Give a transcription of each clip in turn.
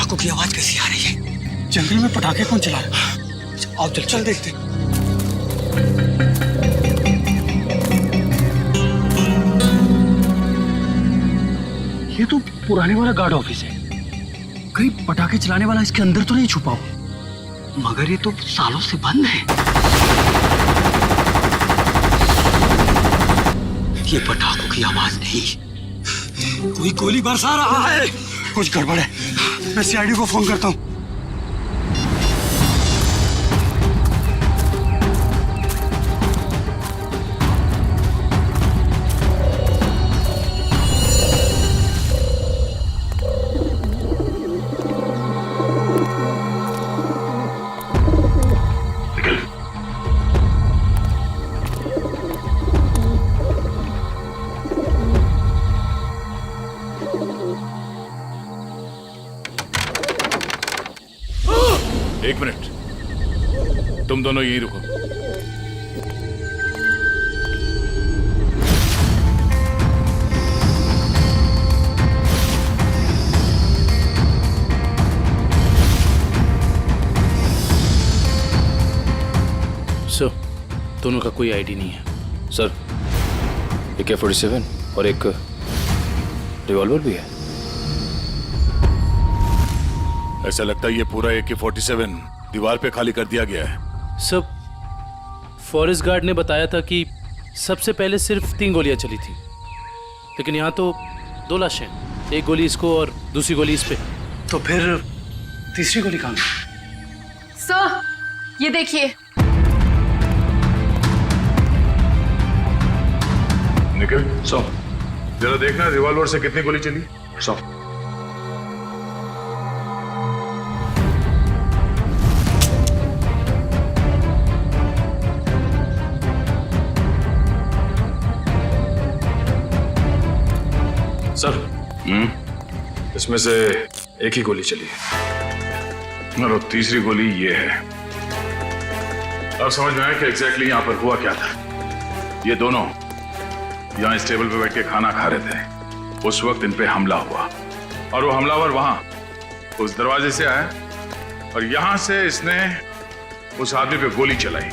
पटाखों की आवाज कैसी आ रही है? जंगल में पटाखे कौन चला रहा है? आओ चल देखते। ये तो पुराने वाला गार्ड ऑफिस है। कहीं पटाखे चलाने वाला इसके अंदर तो नहीं छुपा हो? मगर ये तो सालों से बंद है। ये पटाखों की आवाज नहीं, कोई गोली बरसा रहा है। कुछ गड़बड़ है, मैं सीआईडी को फोन करता हूँ। एक मिनट, तुम दोनों यहीं रुको। सर, दोनों का कोई आईडी नहीं है। सर, AK-47 और एक रिवॉल्वर भी है। ऐसा लगता है ये पूरा AK-47 दीवार पे खाली कर दिया गया है। सब फॉरेस्ट गार्ड ने बताया था कि सबसे पहले सिर्फ 3 गोलियां चली थी, लेकिन यहाँ तो 2 लाशें, एक गोली इसको और दूसरी गोली इस पे। तो फिर तीसरी गोली कहाँ? सर, ये देखिए। निखिल, जरा देखना रिवॉल्वर से कितनी गोली चली। सर, इसमें से एक ही गोली चली है और तीसरी गोली ये है। अब समझ में आया कि एग्जैक्टली यहाँ पर हुआ क्या था। ये दोनों यहाँ इस टेबल पे बैठ के खाना खा रहे थे, उस वक्त इन पे हमला हुआ और वो हमलावर वहां उस दरवाजे से आया और यहां से इसने उस आदमी पे गोली चलाई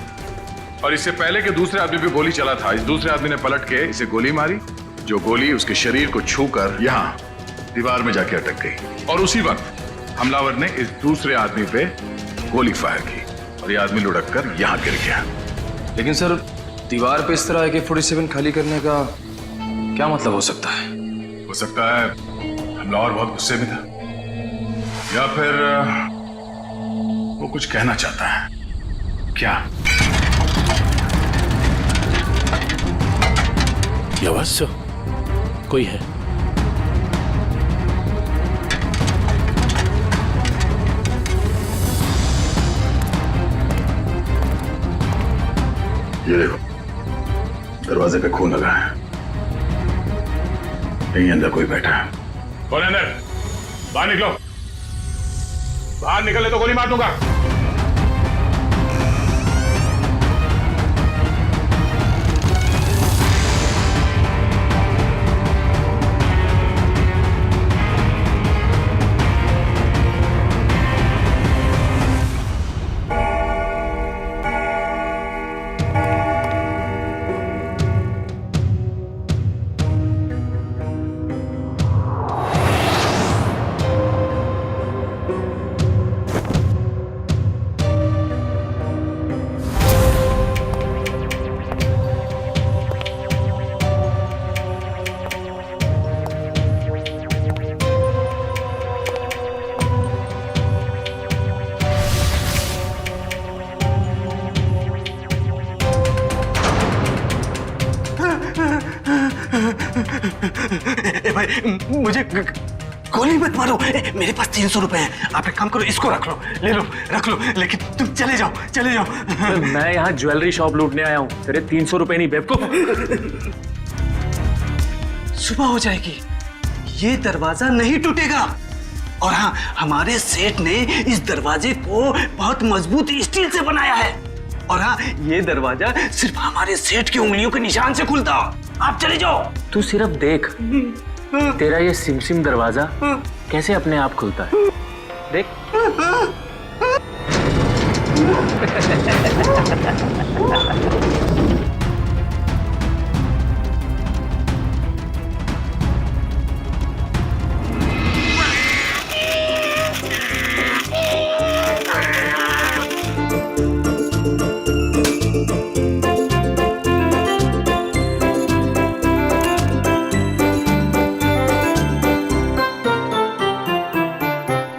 और इससे पहले कि दूसरे आदमी पे गोली चला था, इस दूसरे आदमी ने पलट के इसे गोली मारी, जो गोली उसके शरीर को छूकर यहाँ दीवार में जाके अटक गई और उसी वक्त हमलावर ने इस दूसरे आदमी पे गोली फायर की और ये आदमी लुढ़क कर यहाँ गिर गया। लेकिन सर, दीवार पे इस तरह AK-47 खाली करने का क्या मतलब हो सकता है? हो सकता है हमलावर बहुत गुस्से में था या फिर वो कुछ कहना चाहता है। क्या? ये आवाज सर, कोई है। ये देखो, दरवाजे पे खून लगा है, यहीं अंदर कोई बैठा है। कौन है अंदर? बाहर निकलो, बाहर निकले तो गोली मार दूंगा। भाई मुझे गोली मत मारो, मेरे पास 300 रुपए हैं। आप एक काम करो, इसको रख लो, ले लो, रख लो, लेकिन तुम चले जाओ, चले जाओ। मैं यहाँ ज्वेलरी शॉप लूटने आया हूँ, तेरे 300 रुपए नहीं बेवकूफ। सुबह हो जाएगी, ये दरवाजा नहीं टूटेगा। और हाँ, हमारे सेठ ने इस दरवाजे को बहुत मजबूत स्टील से बनाया है। और हाँ, ये दरवाजा सिर्फ हमारे सेठ की उंगलियों के निशान से खुलता। आप चले जाओ। तू सिर्फ देख, तेरा ये सिमसिम दरवाजा कैसे अपने आप खुलता है। देख।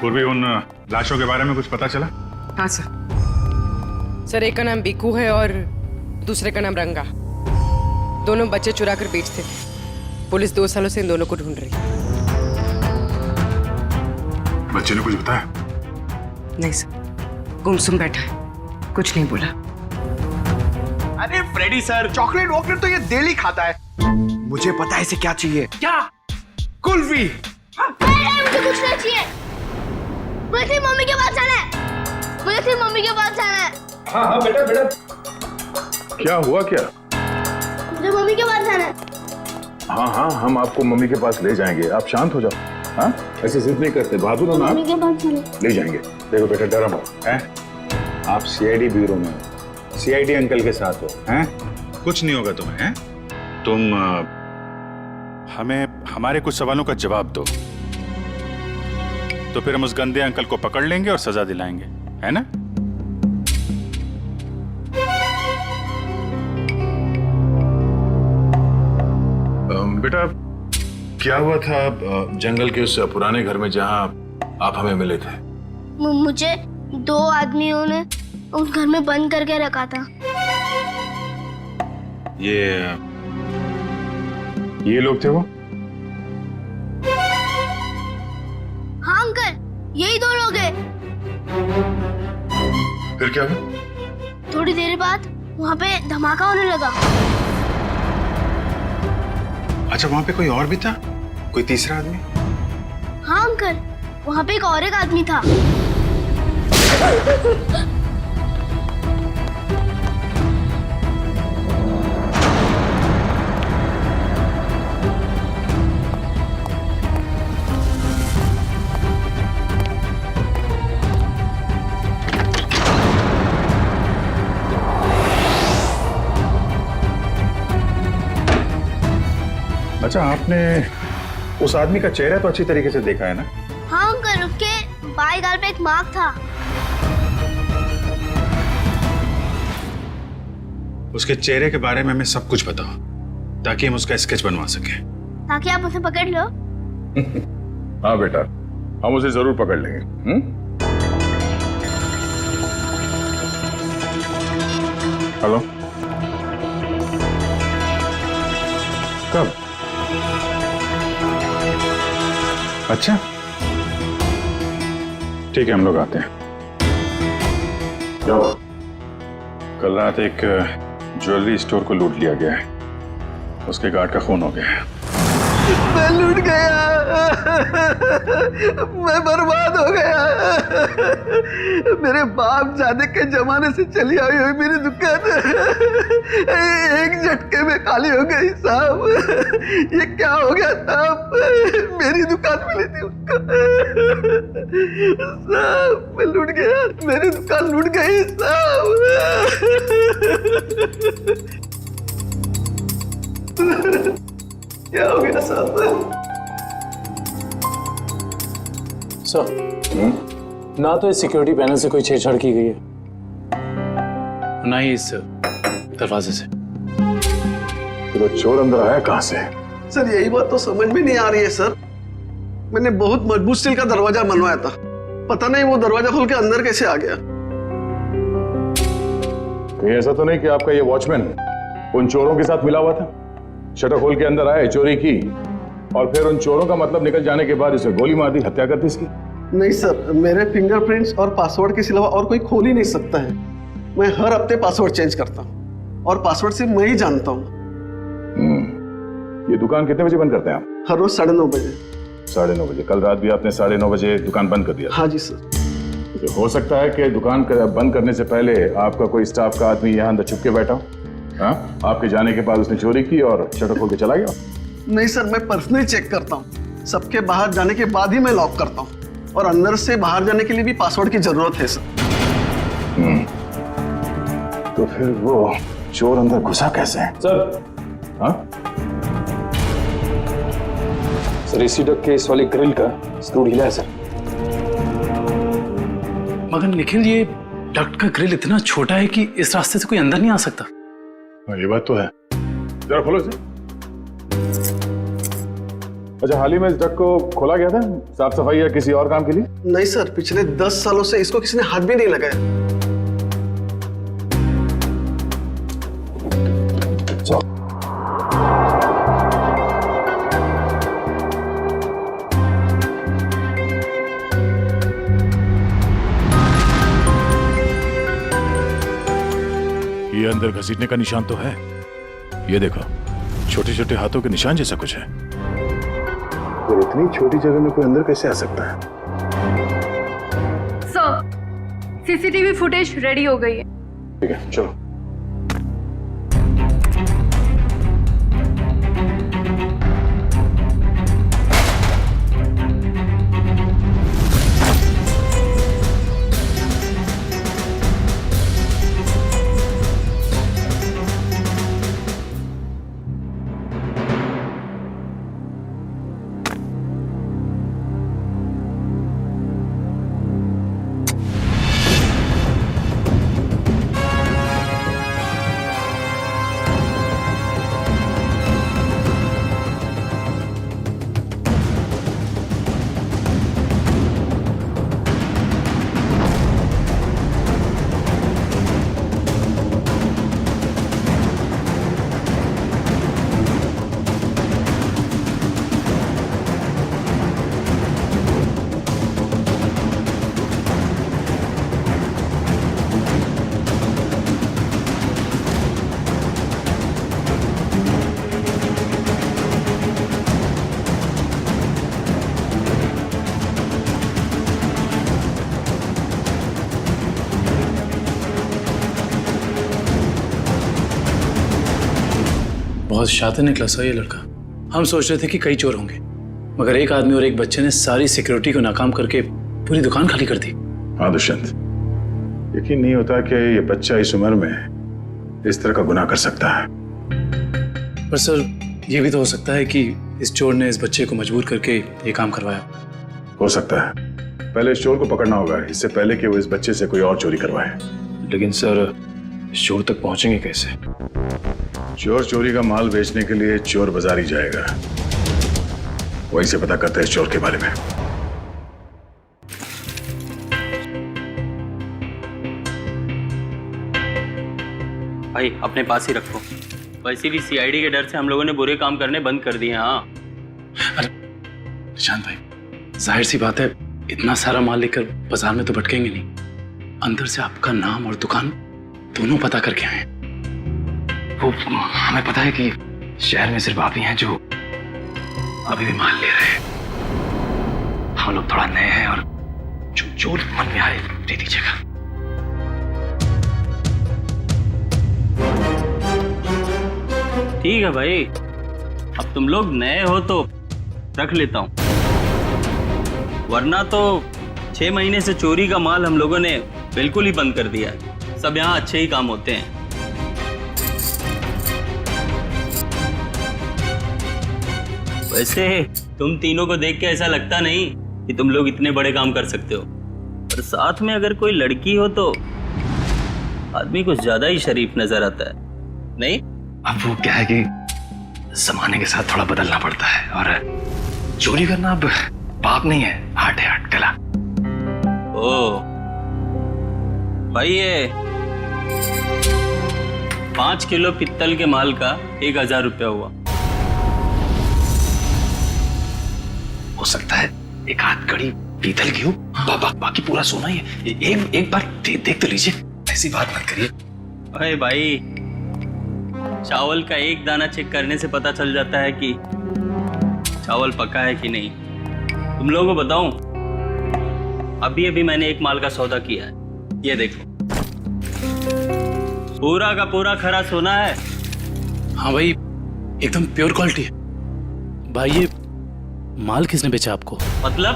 पूर्वी, उन लाशों के बारे में कुछ पता चला? हाँ सर। सर, एक का नाम बिकू है और दूसरे का नाम रंगा। दोनों बच्चे चुरा कर बेचते थे। पुलिस 2 सालों से इन दोनों को ढूंढ रही है। बच्चे ने कुछ बताया? नहीं सर, गुमसुम बैठा है, कुछ नहीं बोला। अरे फ्रेडी सर, चॉकलेट वॉकलेट तो ये डेली खाता है। मुझे पता है इसे क्या चाहिए। क्या? कुल्फी। मुझे कुछ नहीं चाहिए। मुझे सिर्फ मम्मी के पास जाना है। मुझे सिर्फ मम्मी के पास जाना है। हाँ बेटा। क्या हुआ क्या? मुझे मम्मी के पास जाना है। हाँ, हम आपको मम्मी के पास ले जाएंगे, आप शांत हो जाओ। हाँ, ऐसे जिद नहीं करते, बहादुर हो ना। मम्मी के पास जाना है। ले जाएंगे। देखो बेटा, डरो मत, हैं? आप सीआईडी ब्यूरो में हो, सीआईडी अंकल के साथ हो, हैं? कुछ नहीं होगा तुम्हें, हैं? तुम हमें हमारे कुछ सवालों का जवाब दो, तो फिर हम उस गंदे अंकल को पकड़ लेंगे और सजा दिलाएंगे, है ना? बेटा, क्या हुआ था जंगल के उस पुराने घर में जहां आप हमें मिले थे? मुझे 2 आदमियों ने उस घर में बंद करके रखा था। ये लोग थे वो? हाँ अंकल, यही 2 लोग हैं। फिर क्या हुआ? थोड़ी देर बाद वहाँ पे धमाका होने लगा। अच्छा, वहां पे कोई और भी था? कोई तीसरा आदमी? हाँ अंकल, वहाँ पे एक आदमी था। अच्छा, आपने उस आदमी का चेहरा तो अच्छी तरीके से देखा है ना? हाँ अंकल, उसके बाएं गाल पे एक मार्क था। उसके चेहरे के बारे में हमें सब कुछ बताओ, ताकि हम उसका स्केच बनवा सकें। ताकि आप उसे पकड़ लो। हाँ बेटा, हम उसे जरूर पकड़ लेंगे। हेलो, कब? अच्छा, ठीक है, हम लोग आते हैं। जाओ। कल रात एक ज्वेलरी स्टोर को लूट लिया गया है, उसके गार्ड का खून हो गया है। मैं लूट गया, मैं बर्बाद हो गया। मेरे बाप जाने के जमाने से चली आई हुई मेरी दुकान एक झटके में खाली हो गई साहब। ये क्या हो गया साहब? मेरी दुकान मिली थी उसको साहब। मैं लूट गया, मेरी दुकान लूट गई साहब। क्या हो गया साहब? सर, ना तो इस सिक्योरिटी पैनल से कोई छेड़छाड़ की गई है, ना ही इस दरवाजे से। तो चोर अंदर आया कहां से? सर, यही बात तो समझ में नहीं आ रही है सर। मैंने बहुत मजबूत स्टील का दरवाजा बनवाया था, पता नहीं वो दरवाजा खोल के अंदर कैसे आ गया। कहीं ऐसा तो नहीं कि आपका ये वॉचमैन उन चोरों के साथ मिला हुआ था? शटर खोल के अंदर आए, चोरी की, और फिर उन चोरों का मतलब निकल जाने के बाद इसे गोली मार दी, हत्या कर दी इसकी? नहीं सर, मेरे फिंगरप्रिंट्स और पासवर्ड के सिवा और कोई खोल ही नहीं सकता है। मैं हर हफ्ते पासवर्ड चेंज करता हूँ और पासवर्ड सिर्फ मैं ही जानता हूँ। ये दुकान कितने बजे बंद करते हैं आप? हर रोज 9:30 बजे। 9:30 बजे? कल रात भी आपने 9:30 बजे दुकान बंद कर दिया? हाँ जी सर। तो हो सकता है कि दुकान बंद करने से पहले आपका कोई स्टाफ का आदमी यहाँ अंदर छुप के बैठा हो। हाँ, आपके जाने के बाद उसने चोरी की और शटर खोल के चला गया? नहीं सर, मैं पर्सनली चेक करता हूँ। सबके बाहर जाने के बाद ही मैं लॉक करता हूँ। और अंदर से बाहर जाने के लिए भी पासवर्ड की जरूरत है सर। तो फिर वो चोर अंदर घुसा कैसे है? सर, हाँ? सर एसी डक के इस वाली ग्रिल का स्क्रू ढीला है सर। मगर निखिल, ये डक्ट का ग्रिल इतना छोटा है कि इस रास्ते से कोई अंदर नहीं आ सकता। हाँ, ये बात तो है। जरा खोलो इसे। अच्छा, हाल ही में इस डक को खोला गया था साफ सफाई या किसी और काम के लिए? नहीं सर, पिछले 10 सालों से इसको किसी ने हाथ भी नहीं लगाया। ये अंदर घसीटने का निशान तो है। ये देखो, छोटे छोटे हाथों के निशान जैसा कुछ है। और इतनी छोटी जगह में कोई अंदर कैसे आ सकता है? सर, सीसीटीवी फुटेज रेडी हो गई है। ठीक है, चलो। बहुत शातिर निकला सा ये लड़का। हम सोच रहे थे कि कई चोर होंगे, मगर एक आदमी और एक बच्चे ने सारी सिक्योरिटी को नाकाम करके पूरी दुकान खाली कर दी। हाँ दुष्यंत, यकीन नहीं होता कि ये बच्चा इस उम्र में इस तरह का गुनाह कर सकता है। पर सर, ये भी तो हो सकता है कि इस चोर ने इस बच्चे को मजबूर करके ये काम करवाया। हो सकता है। पहले इस चोर को पकड़ना होगा, इससे पहले कि वो इस बच्चे से कोई और चोरी करवाए। लेकिन सर, इस चोर तक पहुंचेंगे कैसे? चोर चोरी का माल बेचने के लिए चोर बाजार ही जाएगा। वहीं से पता करते हैं इस चोर के बारे में। भाई अपने पास ही रखो। वैसे भी सीआईडी के डर से हम लोगों ने बुरे काम करने बंद कर दिए। हाँ अरे निशांत भाई, जाहिर सी बात है, इतना सारा माल लेकर बाजार में तो भटकेंगे नहीं। अंदर से आपका नाम और दुकान दोनों पता करके आए। वो हमें पता है कि शहर में सिर्फ आप ही हैं जो अभी भी माल ले रहे हैं। हम लोग थोड़ा नए हैं और जो मन में आए दे दीजिएगा। ठीक है भाई, अब तुम लोग नए हो तो रख लेता हूँ, वरना तो 6 महीने से चोरी का माल हम लोगों ने बिल्कुल ही बंद कर दिया है। सब यहाँ अच्छे ही काम होते हैं। वैसे तुम तीनों को देख के ऐसा लगता नहीं कि तुम लोग इतने बड़े काम कर सकते हो, और साथ में अगर कोई लड़की हो तो आदमी कुछ ज्यादा ही शरीफ नजर आता है, नहीं? अब वो क्या है कि जमाने के साथ थोड़ा बदलना पड़ता है, और चोरी करना अब पाप नहीं है, आर्ट है, आर्ट, कला। ओ भाई, ये 5 किलो पित्तल के माल का 1000 रुपया हुआ। हो सकता है एक आध कड़ी पीतल की हो, बाकी पूरा सोना ही है। एक बार देख तो लीजिए, ऐसी बात मत करिए। अरे भाई, चावल का एक दाना चेक करने से पता चल जाता है कि चावल पका है कि नहीं। तुम लोगों को बताऊं, अभी अभी मैंने एक माल का सौदा किया है, ये देखो, पूरा का पूरा खरा सोना है। हाँ भाई, एकदम प्योर क्वालिटी है। भाई, ये माल किसने बेचा आपको? मतलब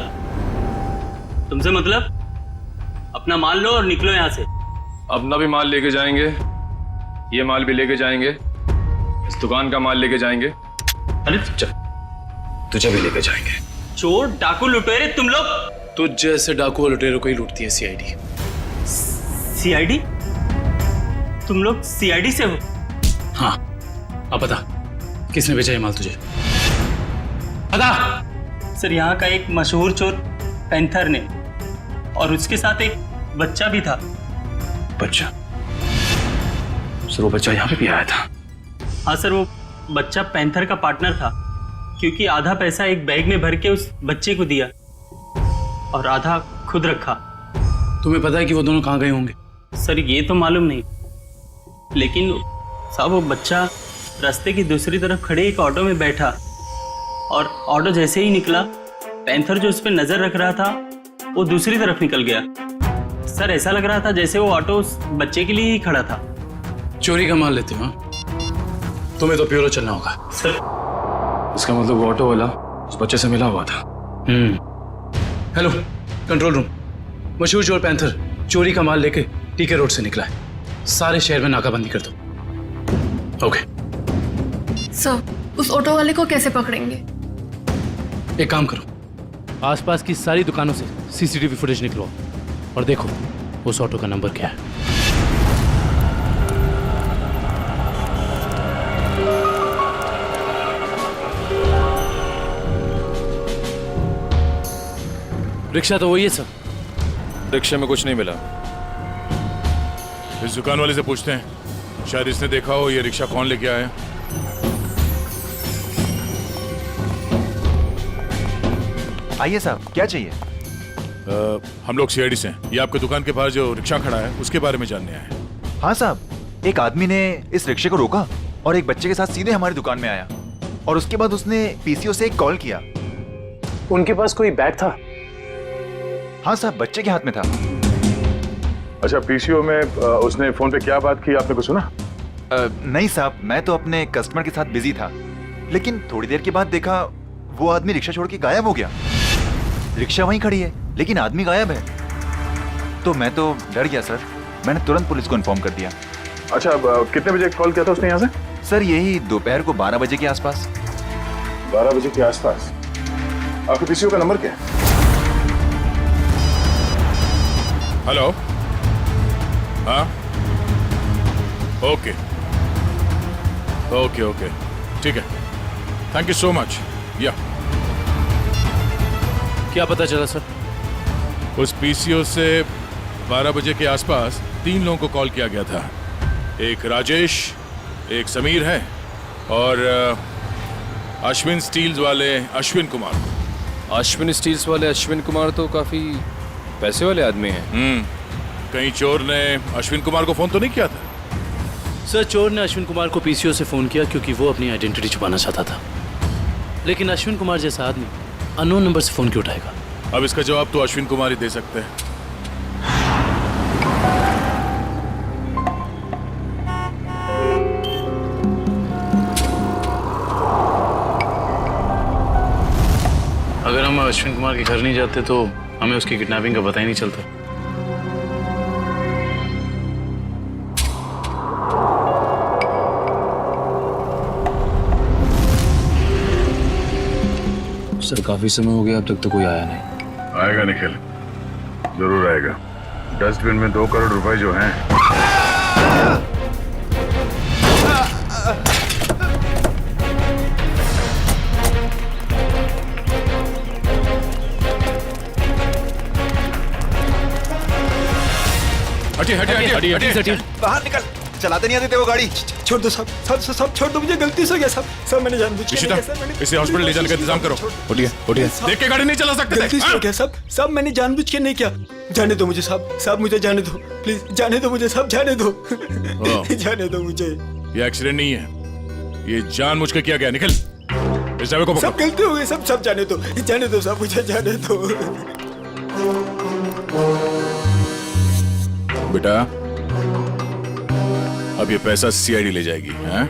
तुमसे मतलब? अपना माल लो और निकलो यहाँ से। अपना भी माल लेके जाएंगे, ये माल भी लेके जाएंगे, इस दुकान का माल लेके जाएंगे। अरे चल, तुझे भी लेके जाएंगे। चोर डाकू लुटेरे तुम लोग। तुझ जैसे डाकू और लुटेरों को ही लूटती है सीआईडी। सीआईडी? तुम लोग सीआईडी से हो? हाँ, अब बता किसने भेजा ये माल तुझे? बता। सर, यहाँ का एक मशहूर चोर पैंथर ने, और उसके साथ एक बच्चा भी था। बच्चा? सर वो बच्चा यहाँ पे भी आया था? हाँ सर, वो बच्चा पैंथर का पार्टनर था, क्योंकि आधा पैसा एक बैग में भर के उस बच्चे को दिया और आधा खुद रखा। तुम्हें पता है कि वो दोनों कहाँ गए होंगे? सर ये तो मालूम नहीं, लेकिन साहब वो बच्चा रास्ते की दूसरी तरफ खड़े एक ऑटो में बैठा, और ऑटो जैसे ही निकला, पैंथर जो उस पर नजर रख रहा था वो दूसरी तरफ निकल गया। सर ऐसा लग रहा था जैसे वो ऑटो उस बच्चे के लिए ही खड़ा था। चोरी का माल लेते हो? तुम्हें तो प्यूरो चलना होगा। सर इसका मतलब वो ऑटो वाला उस बच्चे से मिला हुआ था। हेलो कंट्रोल रूम, मशहूर चोर पैंथर चोरी का माल लेके टीके रोड से निकला है। सारे शहर में नाकाबंदी कर दो। ओके सर, उस ऑटो वाले को कैसे पकड़ेंगे? एक काम करो, आसपास की सारी दुकानों से सीसीटीवी फुटेज निकलो और देखो उस ऑटो का नंबर क्या है। रिक्शा तो वही है सर। रिक्शे में कुछ नहीं मिला। इस दुकान वाले से पूछते हैं, शायद इसने देखा हो ये रिक्शा कौन लेके आया। आइए साहब, क्या चाहिए? हम लोग सीआईडी से हैं। ये आपके दुकान के बाहर जो रिक्शा खड़ा है उसके बारे में जानने आए हैं। हाँ साहब, एक आदमी ने इस रिक्शे को रोका और एक बच्चे के साथ सीधे हमारी दुकान में आया, और उसके बाद उसने पीसीओ से एक कॉल किया। उनके पास कोई बैग था? हाँ साहब, बच्चे के हाथ में था। अच्छा, पीसीओ में उसने फोन पे क्या बात की, आपने कुछ सुना? नहीं साहब, मैं तो अपने कस्टमर के साथ बिजी था, लेकिन थोड़ी देर के बाद देखा वो आदमी रिक्शा छोड़ के गायब हो गया। रिक्शा वहीं खड़ी है लेकिन आदमी गायब है। तो मैं तो डर गया सर, मैंने तुरंत पुलिस को इन्फॉर्म कर दिया। अच्छा, कितने बजे कॉल किया था उसने यहाँ से? सर यही दोपहर को 12 बजे के आसपास। 12 बजे के आसपास। आपके पीसीओ का नंबर क्या है? हेलो, हाँ, ओके ओके ओके, ठीक है, थैंक यू सो मच। या क्या पता चला सर? उस पीसीओ से 12 बजे के आसपास 3 लोगों को कॉल किया गया था। एक राजेश, एक समीर है, और अश्विन स्टील्स वाले अश्विन कुमार। अश्विन स्टील्स वाले अश्विन कुमार तो काफी पैसे वाले आदमी हैं। कहीं चोर ने अश्विन कुमार को फोन तो नहीं किया था? सर चोर ने अश्विन कुमार को पीसीओ से फोन किया क्योंकि वो अपनी आइडेंटिटी छुपाना चाहता था, लेकिन अश्विन कुमार जैसा आदमी अननोन नंबर से फोन क्यों उठाएगा? अब इसका जवाब तो अश्विन कुमार ही दे सकते हैं। अगर हम अश्विन कुमार के घर नहीं जाते तो हमें उसकी किडनैपिंग का पता ही नहीं चलता। सर काफी समय हो गया, अब तक तो कोई आया नहीं। आएगा निखिल, जरूर आएगा। डस्टबिन में 2 करोड़ रुपए जो हैं। हटिए। बाहर निकल, चलाते नहीं आते थे वो गाड़ी। छोड़ दो सब छोड़ दो, मुझे गलती से हो गया सब मैंने जानबूझ के नहीं किया सर। इसे हॉस्पिटल ले जाने का इंतजाम करो। उठिए। देख के गाड़ी नहीं चला सकते। गलती से हो गया सब मैंने जानबूझ के नहीं किया। जाने दो मुझे साहब मुझे जाने दो, प्लीज जाने दो मुझे साहब, जाने दो जाने दो मुझे। ये एक्सीडेंट नहीं है, ये जानबूझ के किया गया। निखिल, इस ड्राइवर को पकड़ो। सब गलती हो गई, सब जाने दो साहब, मुझे जाने दो। बेटा, अब ये पैसा सीआईडी ले जाएगी। हैं?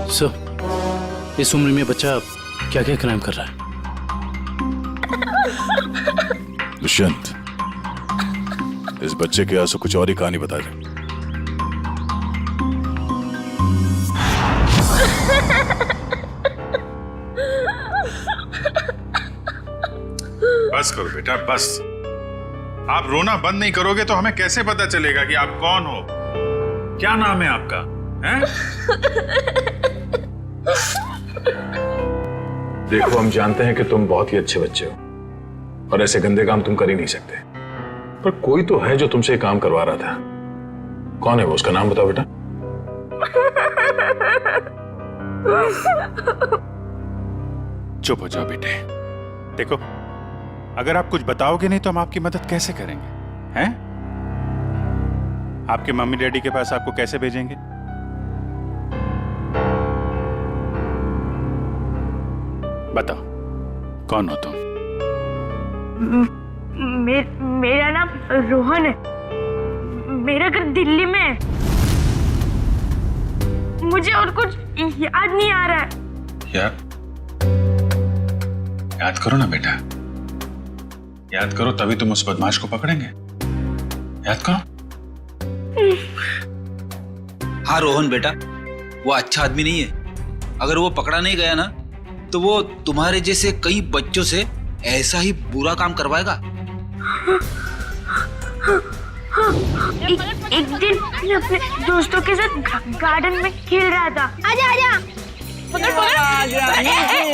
सर इस उम्र में बच्चा क्या क्या क्राइम कर रहा है? दुष्यंत, इस बच्चे के आंसू कुछ और ही कहानी बता रहे। बस करो बेटा, बस। आप रोना बंद नहीं करोगे तो हमें कैसे पता चलेगा कि आप कौन हो? क्या नाम है आपका? हैं? देखो, हम जानते हैं कि तुम बहुत ही अच्छे बच्चे हो और ऐसे गंदे काम तुम कर ही नहीं सकते, पर कोई तो है जो तुमसे काम करवा रहा था। कौन है वो? उसका नाम बताओ बेटा। चुप हो जाओ बेटे। देखो, अगर आप कुछ बताओगे नहीं तो हम आपकी मदद कैसे करेंगे? हैं? आपके मम्मी डैडी के पास आपको कैसे भेजेंगे? बताओ, कौन हो तुम? मेरा नाम रोहन है। मेरा घर दिल्ली में है। मुझे और कुछ याद नहीं आ रहा है। याद करो ना बेटा, याद करो, तभी तुम उस बदमाश को पकड़ेंगे। याद करो। हाँ रोहन बेटा, वो अच्छा आदमी नहीं है। अगर वो पकड़ा नहीं गया ना तो वो तुम्हारे जैसे कई बच्चों से ऐसा ही बुरा काम करवाएगा। एक दिन मैं अपने दोस्तों के साथ गार्डन में खेल रहा था। आजा आजा।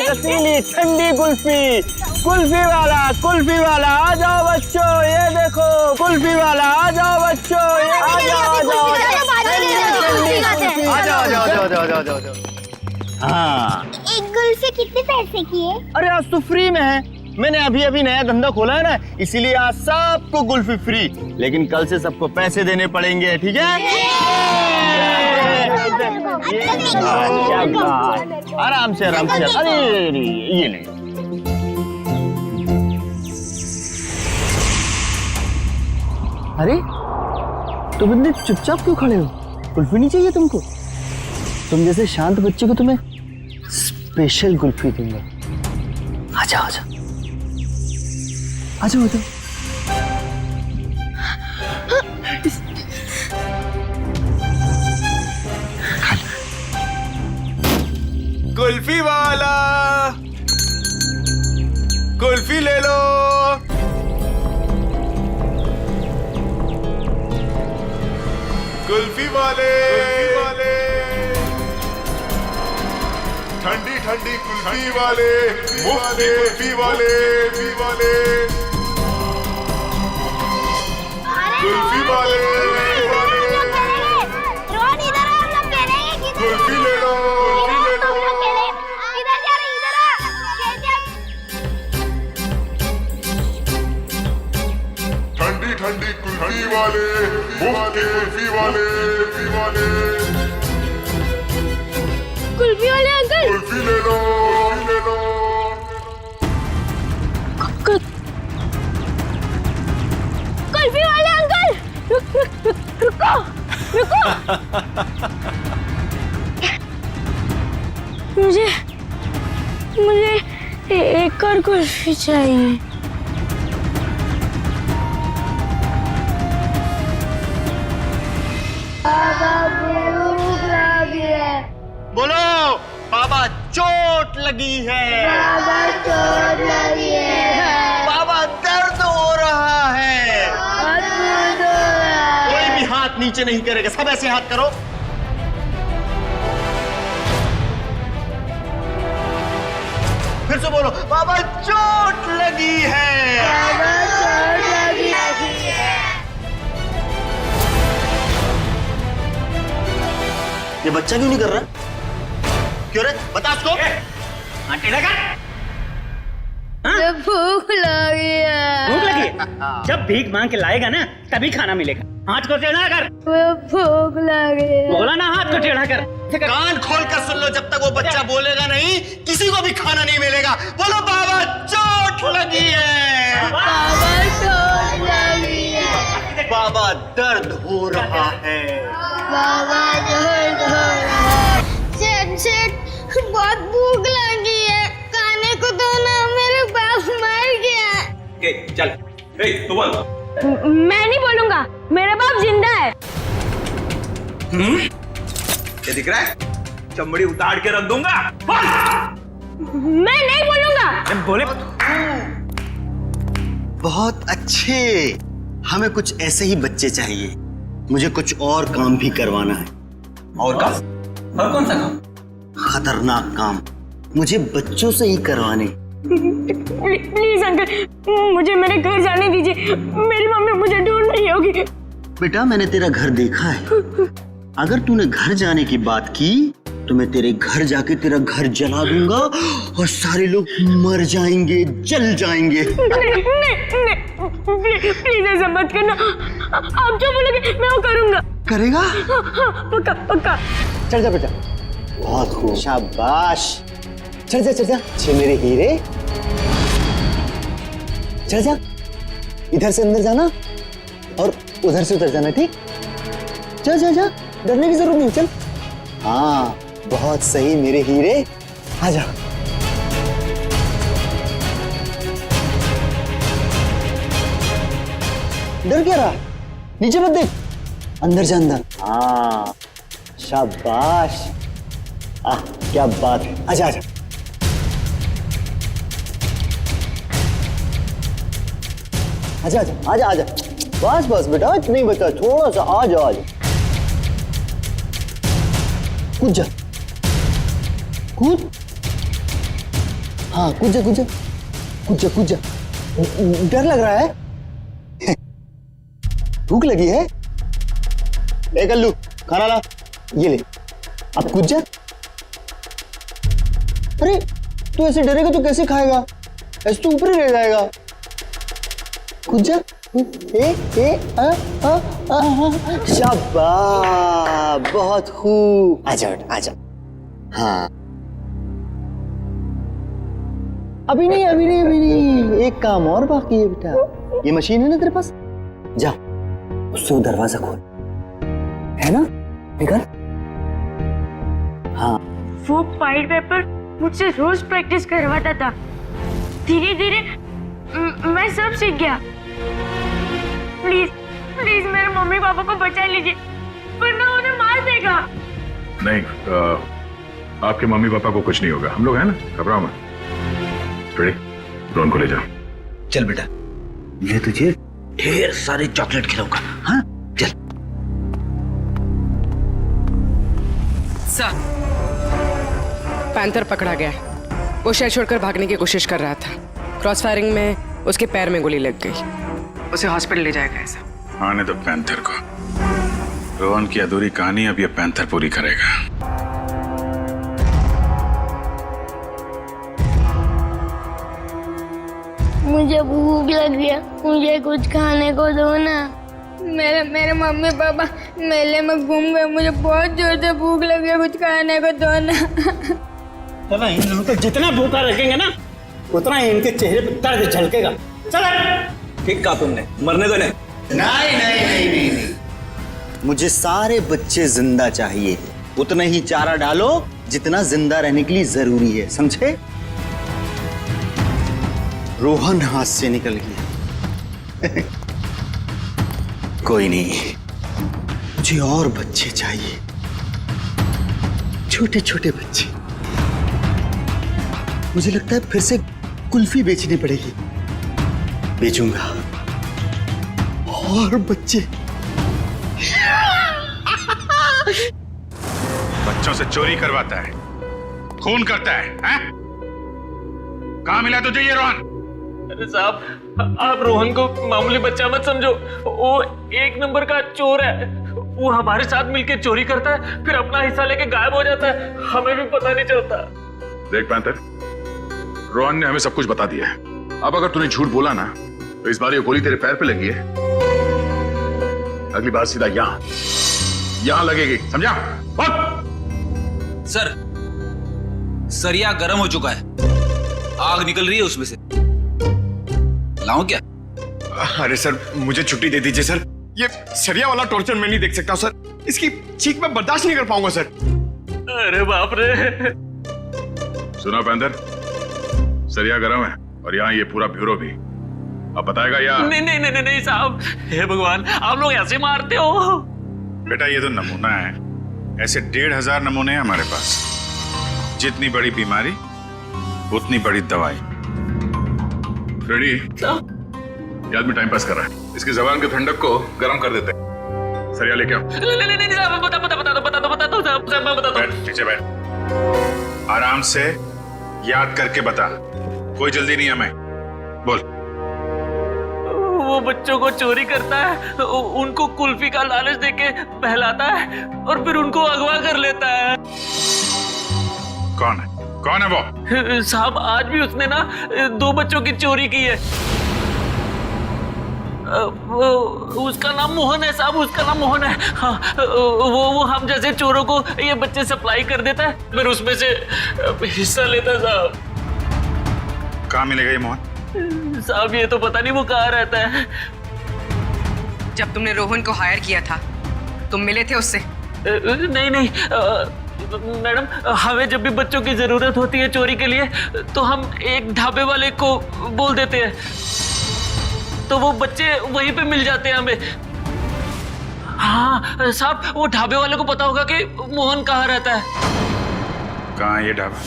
रसीली ठंडी कुल्फी, कुल्फी वाला आ जाओ बच्चों, ये देखो कुल्फी वाला आ जाओ बच्चों, ये आ जाओ। हाँ, एक कुल्फी कितने पैसे की है? अरे आज तो फ्री में है। मैंने अभी नया धंधा खोला है ना, इसीलिए आज सबको कुल्फी फ्री, लेकिन कल से सबको पैसे देने पड़ेंगे, ठीक है? आराम से। अरे ये ले। अरे तुम इतने चुपचाप क्यों खड़े हो? कुल्फी नहीं चाहिए तुमको? तुम जैसे शांत बच्चे को तुम्हें स्पेशल कुल्फी दूंगा। आजा। कुल्फी वाला, कुल्फी ले लो। कुल्फी वाले, ठंडी कुल्फी वाले, मुफ्त कुल्फी वाले, कुल्फी वाले, रोहन इधर आ, हम लोग खेलेंगे। किधर कुल्फी ले लो। इधर जा रहे, इधर आ। ठंडी कुल्फी वाले, मुफ्त कुल्फी वाले, कुल्फी वाले अंकल, कुल्फी ले लो। कुल्फी वाले अंकल, रुको। मुझे एक और कुल्फी चाहिए। बोलो, बाबा चोट लगी है। बाबा दर्द हो रहा है। कोई भी हाथ नीचे नहीं करेगा, सब ऐसे हाथ करो। फिर से बोलो, बाबा चोट लगी है। ये बच्चा क्यों नहीं कर रहा? क्यों रे? बता उसको। भूख लगी है। जब भीख मांग के लाएगा ना तभी खाना मिलेगा। हाथ को टेढ़ा कर। भूख लगी है। बोला ना, हाथ को टेढ़ा कर। कान खोल कर सुन लो, जब तक वो बच्चा बोलेगा नहीं किसी को भी खाना नहीं मिलेगा। बोलो, बाबा चोट लगी है। बाबा चोट लगी है। बाबा दर्द हो रहा है। बाबा दर्द हो रहा है। सेठ, बहुत भूख लगी है। खाने को दो ना, मेरे बाप मर गया। चल तू बोल। मैं नहीं बोलूंगा, मेरा बाप जिंदा है। ये दिख रहा है? चमड़ी उतार के रख दूंगा। मैं नहीं बोलूंगा। बोले बहुत अच्छे, हमें कुछ ऐसे ही बच्चे चाहिए। मुझे कुछ और काम भी करवाना है। और काम? और कौन सा काम? खतरनाक काम मुझे बच्चों से ही करवाने। प्लीज अंकल, मुझे मेरे घर जाने दीजिए। मेरी मम्मी मुझे ढूंढ रही होगी। बेटा मैंने तेरा घर देखा है। अगर तूने घर जाने की बात की तो मैं तेरे घर जाके तेरा घर जला दूंगा और सारे लोग मर जाएंगे, जल जाएंगे। प्लीज ऐसा मत करना। आप जो बोलोगे मैं वो करूंगा। करेगा? पक्का पक्का। चल जा बेटा, बहुत खूब, शाबाश। चल जा चल जा, छे मेरे हीरे। चल जा, इधर से अंदर जाना और उधर से उधर जाना, ठीक? चल जा जा, डरने की जरूरत नहीं, चल। हाँ बहुत सही मेरे हीरे, आ जा। डर क्या रहा? नीचे मत देख, अंदर जा अंदर। हाँ शाबाश, क्या बात है। आजा आजा, आजा आजा आजा आजा। बस बस बेटा, नहीं बचा, थोड़ा सा। आजा आजा, कूद जा, कूद। हाँ कूद जा कूद जा कूद जा कूद जा। डर लग रहा है? भूख लगी है? ए कल्लू, खाना ला, ये ले। अब कूद जा। अरे तू ऐसे डरेगा तो कैसे खाएगा? ऐसे तो ऊपर ही रह जाएगा। कूद जा। शाबाश, बहुत खूब। आजा बेटा आजा। हाँ अभी नहीं अभी नहीं अभी नहीं, एक काम और बाकी है बेटा। ये मशीन है ना तेरे पास, जा उससे वो दरवाजा खोल, है ना? निकल। हाँ वो पाइल पेपर मुझसे रोज प्रैक्टिस करवाता था। धीरे धीरे मैं सब सीख गया। प्लीज प्लीज मेरे मम्मी पापा को बचा लीजिए, वरना उन्हें मार देगा। नहीं, आपके मम्मी पापा को कुछ नहीं होगा, हम लोग हैं ना, घबराओ मत। रोहन को ले जाओ। चल बेटा, मैं तुझे ढेर सारे चॉकलेट खिलाऊंगा। हाँ चल। सर, पैंथर पकड़ा गया है। वो शहर छोड़कर भागने की कोशिश कर रहा था। क्रॉस फायरिंग में उसके पैर में गोली लग गई। उसे हॉस्पिटल ले जाया गया सर। आने दो पैंथर को। रोहन की अधूरी कहानी अब ये पैंथर पूरी करेगा। मुझे भूख लग गया, मुझे कुछ खाने को दो ना। मेरे मम्मी पापा मेले में घूम गए, मुझे बहुत जोर से भूख लग गया, कुछ खाने को दो ना। चलो इन लोगों को जितना भूखा रखेंगे ना, उतना ही इनके चेहरे पर दर्द झलकेगा। चलो। ठीक कहा तुमने, मरने दो। नहीं नहीं नहीं नहीं नहीं, मुझे सारे बच्चे जिंदा चाहिए। उतना ही चारा डालो जितना जिंदा रहने के लिए जरूरी है, समझे? रोहन हाथ से निकल गया। कोई नहीं, मुझे और बच्चे चाहिए, छोटे छोटे बच्चे। मुझे लगता है फिर से कुल्फी बेचनी पड़ेगी, बेचूंगा और बच्चे। बच्चों से चोरी करवाता है, खून करता है, हैं? कहाँ मिला तुझे ये रोहन? अरे साहब, आप रोहन को मामूली बच्चा मत समझो। वो एक नंबर का चोर है। वो हमारे साथ मिलकर चोरी करता है, फिर अपना हिस्सा लेके गायब हो जाता है, हमें भी पता नहीं चलता। देख पैंथर, रोहन ने हमें सब कुछ बता दिया है। अब अगर तूने झूठ बोला ना, तो इस बार ये गोली तेरे पैर पे लगी है, अगली बार सीधा यहां लगेगी, समझा? सर, सरिया गर्म हो चुका है, आग निकल रही है उसमें से। लाऊं क्या? अरे सर, मुझे छुट्टी दे दीजिए सर। ये सरिया वाला टॉर्चर मैं नहीं देख सकता सर। इसकी चीख मैं बर्दाश्त नहीं कर पाऊंगा सर। अरे बाप रे। सुना पैंथर, सरिया गर्म है और यहाँ ये पूरा ब्यूरो भी। अब बताएगा या? नहीं नहीं नहीं नहीं साहब, हे भगवान, आप लोग ऐसे मारते हो? बेटा ये तो नमूना है, ऐसे 1500 नमूने हैं हमारे पास। जितनी बड़ी बीमारी उतनी बड़ी दवाई। रेडी? ये आदमी टाइम पास कर रहा है, इसकी जबान के ठंडक को गर्म कर देते हैं। सरिया लेके आओ। नहीं साहब, बता दो साहब, मैं बता बैठ, नीचे बैठ। आराम से याद करके बता, कोई जल्दी नहीं है। मैं बोल। वो बच्चों को चोरी करता है, उनको कुल्फी का लालच देके बहलाता है और फिर उनको अगवा कर लेता है। कौन है? कौन है वो? साहब आज भी उसने ना 2 बच्चों की चोरी की है। उसका नाम मोहन है साहब, उसका नाम मोहन है। हाँ, वो हम जैसे चोरों को ये बच्चे सप्लाई कर देता है, फिर उसमें से हिस्सा लेता है साहब। कहाँ मिलेगा ये मोहन? साहब ये तो पता नहीं वो कहाँ रहता है। जब तुमने रोहन को हायर किया था तुम मिले थे उससे? नहीं मैडम, हमें जब भी बच्चों की जरूरत होती है चोरी के लिए तो हम एक ढाबे वाले को बोल देते हैं, तो वो बच्चे वहीं पे मिल जाते हैं हमें। हाँ साहब, वो ढाबे वाले को पता होगा कि मोहन कहाँ रहता है। कहाँ ये ढाबा?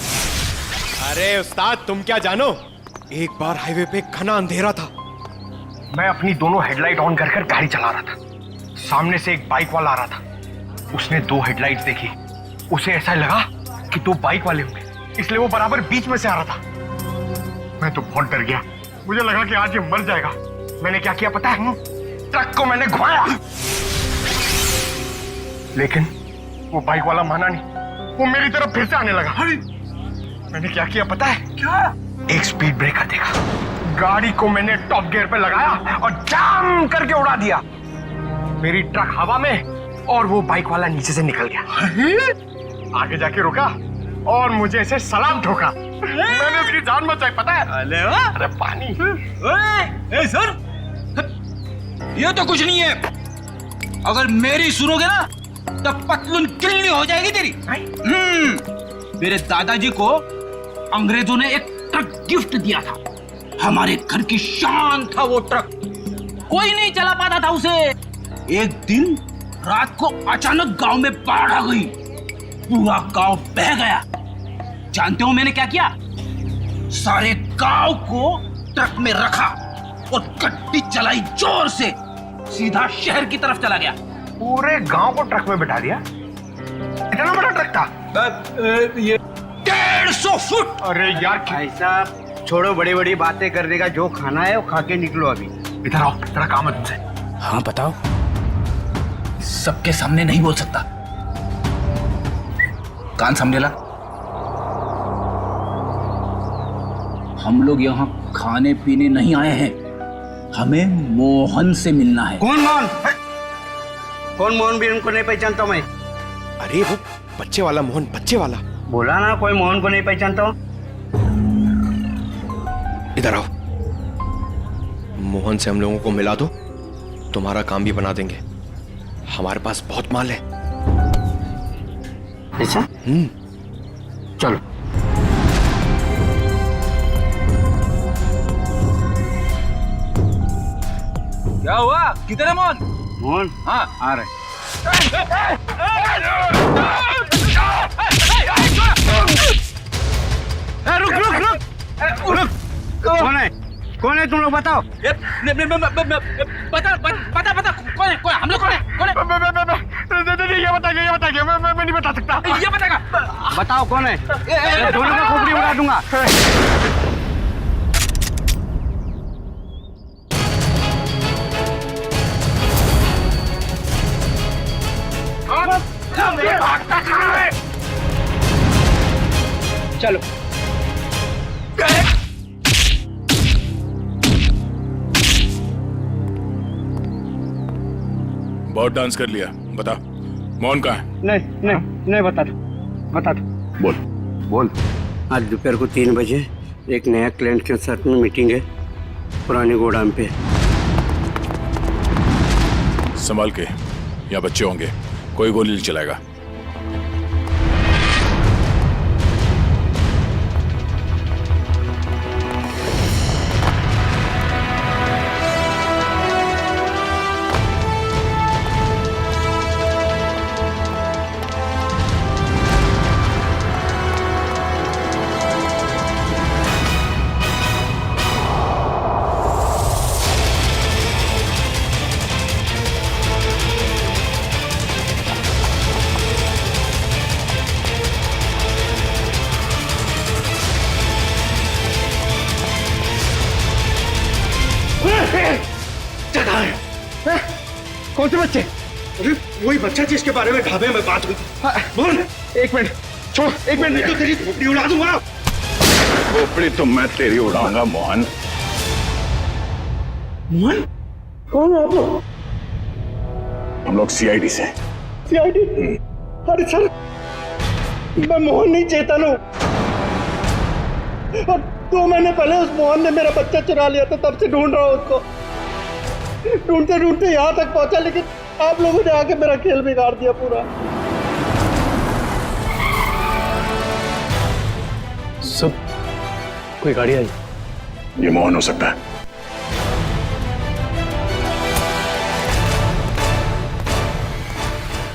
अरे उस्ताद, तुम क्या जानो, एक बार हाईवे पे घना अंधेरा था। मैं अपनी दोनों हेडलाइट ऑन कर गाड़ी चला रहा था। सामने से एक बाइक वाला आ रहा था। उसने 2 हेडलाइट्स देखी। उसे ऐसा लगा कि 2 बाइक वाले होंगे, इसलिए वो बराबर बीच में से आ रहा था। मैं तो बहुत डर गया, मुझे लगा कि आज ये मर जाएगा। मैंने क्या किया पता है? ट्रक को मैंने घुमाया, लेकिन वो बाइक वाला माना नहीं, वो मेरी तरफ फिर से आने लगा। मैंने क्या किया पता है? क्या? एक स्पीड ब्रेकर देखा, गाड़ी को मैंने टॉप गियर पे लगाया और जाम करके उड़ा दिया। मेरी ट्रक हवा में और वो बाइक वाला नीचे से निकल गया। आगे जाके रुका और मुझे ऐसे सलाम ठोका। मैंने उसकी जान बचाई पता है? अरे पानी। ए सर, ये तो कुछ नहीं है। अगर मेरी सुनोगे ना तो पतलून किल्ली हो जाएगी तेरी। मेरे दादाजी को अंग्रेजों ने एक ट्रक गिफ्ट दिया था। हमारे घर की शान था वो ट्रक, कोई नहीं चला पाता था उसे। एक दिन रात को अचानक गांव में बाढ़ आ गई, पूरा गांव बह गया। जानते हो मैंने क्या किया? सारे गांव को ट्रक में रखा और गड्डी चलाई जोर से, सीधा शहर की तरफ चला गया। पूरे गांव को ट्रक में बिठा दिया? इतना बड़ा ट्रक था? ये 150 फुट। अरे यार भाई साहब छोड़ो, बड़ी बड़ी बातें करने का, जो खाना है वो खा के निकलो अभी। इधर आओ, तेरा काम है तुमसे। हाँ बताओ। सबके सामने नहीं बोल सकता, कान समझे ला। हम लोग यहाँ खाने पीने नहीं आए हैं, हमें मोहन से मिलना है। कौन मोहन? कौन मोहन भी उनको नहीं पहचानता मैं। अरे वो बच्चे वाला मोहन, बच्चे वाला। बोला ना कोई मोहन को नहीं पहचानता हूँ। इधर आओ, मोहन से हम लोगों को मिला दो, तुम्हारा काम भी बना देंगे। हमारे पास बहुत माल है। ऐसा? चलो। क्या हुआ? किधर है मोहन? मोहन? हाँ आ रहे। रुक रुक रुक रुक। कौन है? कौन है तुम लोग बताओ। बता बता बता कौन है? कौन है? हम लोग कौन है? कौन है? ये बताइए मैं नहीं बता सकता। ये बताएगा। बताओ कौन है? दोनों का खोपड़ी उड़ा दूंगा। चलो। बहुत डांस कर लिया, बता मोहन कहाँ है? नहीं बता दो। बोल। आज दोपहर को 3 बजे एक नया क्लाइंट के साथ में मीटिंग है पुराने गोदाम पे। संभाल के, यहाँ बच्चे होंगे, कोई गोली नहीं चलाएगा। बच्चा कहाँ है? हैं? कौन से बच्चे? अरे वही बच्चा जिसके बारे में ढाबे में बात हुई थी। बोल। एक मिनट छोड़, एक मिनट, नहीं तो तेरी खोपड़ी उड़ा दूंगा। खोपड़ी तो मैं तेरी उड़ाऊंगा मोहन। मोहन? कौन हो आप लोग? हम लोग सीआईडी से। सीआईडी? अरे सर, मैं मोहन नहीं, चेतन हूँ। और 2 महीने पहले उस मोहन ने मेरा बच्चा चुरा लिया था, तब से ढूंढ रहा हूँ उसको। ढूंढते ढूंढते यहाँ तक पहुंचा, लेकिन आप लोगों ने आके मेरा खेल बिगाड़ दिया पूरा। सब कोई गाड़ी आई? ये मोहन हो सकता है।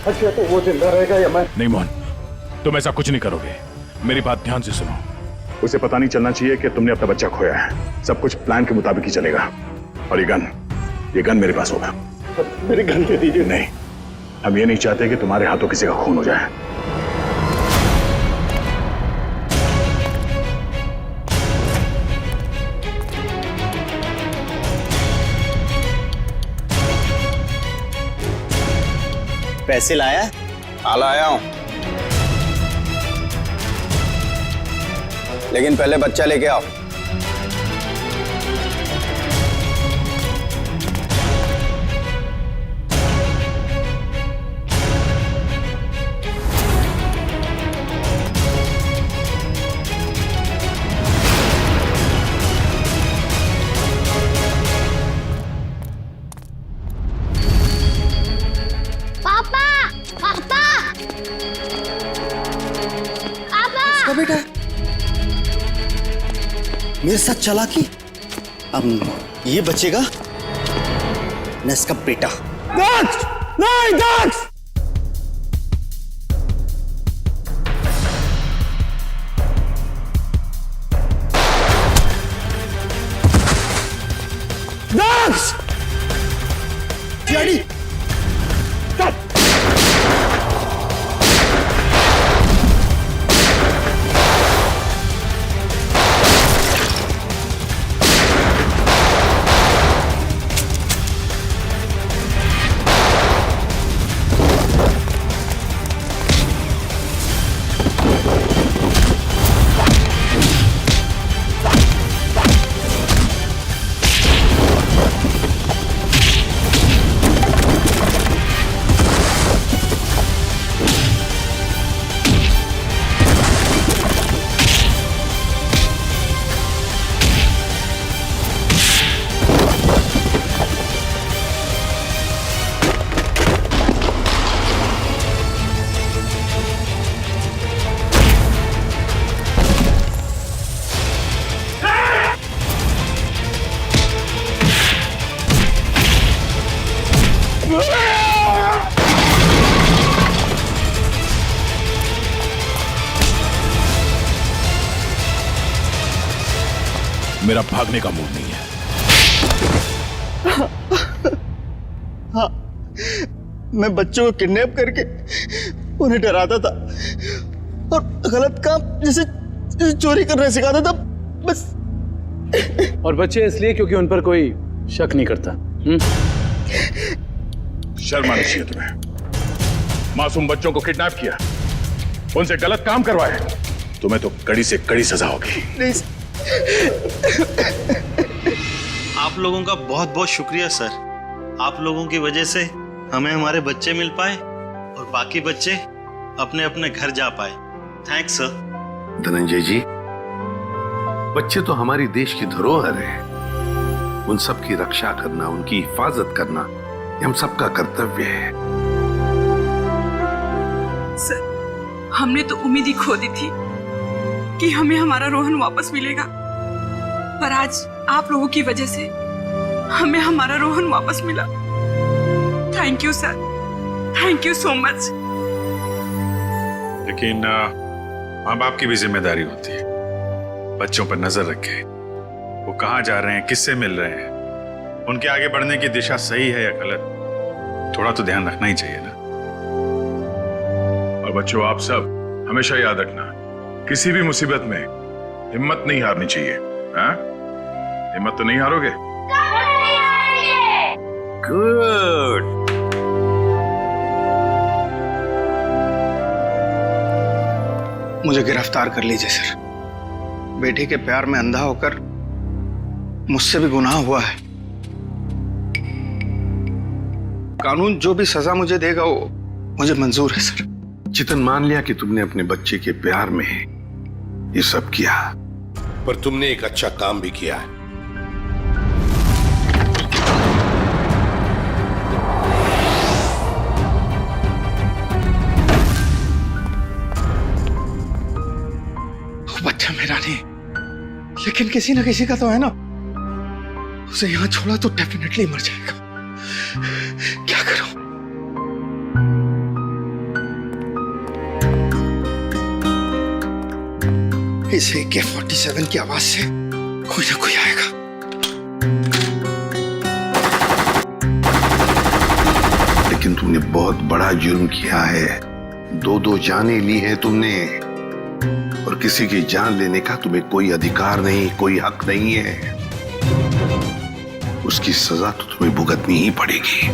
अच्छा तो वो जिंदा रहेगा या मैं? नहीं मोहन, तुम ऐसा कुछ नहीं करोगे। मेरी बात ध्यान से सुनो। उसे पता नहीं चलना चाहिए कि तुमने अपना बच्चा खोया है। सब कुछ प्लान के मुताबिक ही चलेगा। और ये गन मेरे पास होगा। मेरी गन दे दीजिए। नहीं, हम ये नहीं चाहते कि तुम्हारे हाथों किसी का खून हो जाए। पैसे लाया? हाँ लाया हूं, लेकिन पहले बच्चा लेके आओ। बेटा मेरे साथ चालाकी, अब ये बचेगा न इसका बेटा। दक्ष! नहीं दक्ष! दक्ष! डैडी मेरा भागने का मूड नहीं है। हाँ, मैं बच्चों को किडनैप करके उन्हें डराता था और गलत काम जैसे चोरी करना सिखाता था बस। और बच्चे इसलिए क्योंकि उन पर कोई शक नहीं करता। शर्म आनी चाहिए तुम्हें। मासूम बच्चों को किडनैप किया, उनसे गलत काम करवाए, तुम्हें तो कड़ी से कड़ी सजा होगी। नहीं आप लोगों का बहुत बहुत शुक्रिया सर। आप लोगों की वजह से हमें हमारे बच्चे मिल पाए और बाकी बच्चे अपने अपने घर जा पाए। Thanks sir. धनंजय जी, बच्चे तो हमारी देश की धरोहर है। उन सब की रक्षा करना, उनकी हिफाजत करना हम सबका कर्तव्य है। सर, हमने तो उम्मीद ही खो दी थी कि हमें हमारा रोहन वापस मिलेगा, पर आज आप लोगों की वजह से हमें हमारा रोहन वापस मिला। Thank you sir, thank you so much. लेकिन माँ बाप की भी जिम्मेदारी होती है, बच्चों पर नजर रखें। वो कहाँ जा रहे हैं, किससे मिल रहे हैं, उनके आगे बढ़ने की दिशा सही है या गलत, थोड़ा तो ध्यान रखना ही चाहिए ना। और बच्चों, आप सब हमेशा याद रखना, किसी भी मुसीबत में हिम्मत नहीं हारनी चाहिए। हाँ? हिम्मत तो नहीं हारोगे? गुड। मुझे गिरफ्तार कर लीजिए सर। बेटी के प्यार में अंधा होकर मुझसे भी गुनाह हुआ है। कानून जो भी सजा मुझे देगा वो मुझे मंजूर है सर। चितन, मान लिया कि तुमने अपने बच्चे के प्यार में ये सब किया, पर तुमने एक अच्छा काम भी किया है। वो बच्चा मेरा नहीं, लेकिन किसी ना किसी का तो है ना। उसे यहां छोड़ा तो डेफिनेटली मर जाएगा। क्या करूं? इस AK-47 की आवाज से कोई ना कोई आएगा। लेकिन तुमने बहुत बड़ा जुर्म किया है। दो जानें ली हैं तुमने, और किसी की जान लेने का तुम्हें कोई अधिकार नहीं, कोई हक नहीं है। उसकी सजा तो तुम्हें भुगतनी ही पड़ेगी।